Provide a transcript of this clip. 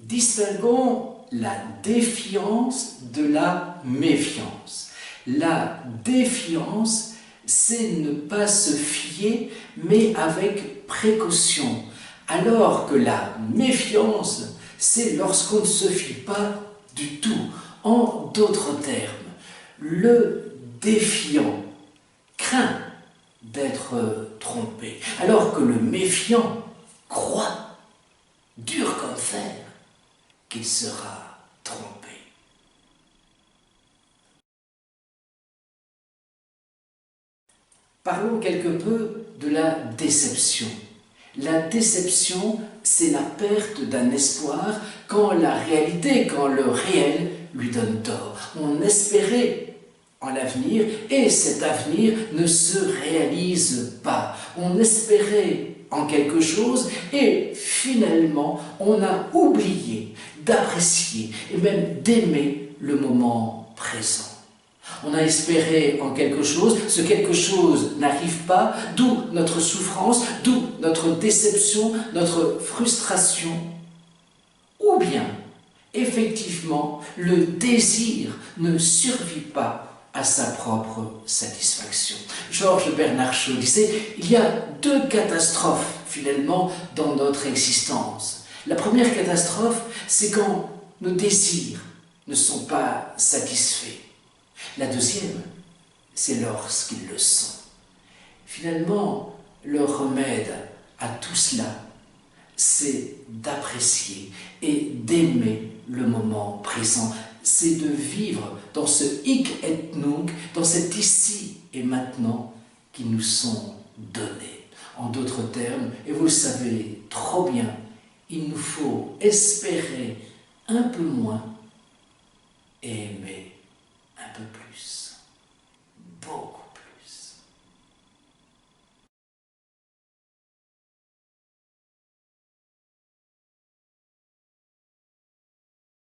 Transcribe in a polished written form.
Distinguons la défiance de la méfiance. La défiance, c'est ne pas se fier, mais avec précaution. Alors que la méfiance, c'est lorsqu'on ne se fie pas du tout. En d'autres termes, le défiant craint d'être trompé, alors que le méfiant croit, dur comme fer, qu'il sera trompé. Parlons quelque peu de la déception. La déception, c'est la perte d'un espoir quand la réalité, quand le réel lui donne tort. On espérait en l'avenir et cet avenir ne se réalise pas. On espérait en quelque chose et finalement on a oublié d'apprécier et même d'aimer le moment présent. On a espéré en quelque chose, ce quelque chose n'arrive pas, d'où notre souffrance, d'où notre déception, notre frustration. Ou bien, effectivement, le désir ne survit pas à sa propre satisfaction. Georges Bernard Shaw disait, il y a deux catastrophes finalement dans notre existence. La première catastrophe, c'est quand nos désirs ne sont pas satisfaits. La deuxième, c'est lorsqu'ils le sont. Finalement, le remède à tout cela, c'est d'apprécier et d'aimer le moment présent. C'est de vivre dans ce hic et nunc, dans cet ici et maintenant qui nous sont donnés. En d'autres termes, et vous le savez trop bien, il nous faut espérer un peu moins et aimer un peu plus.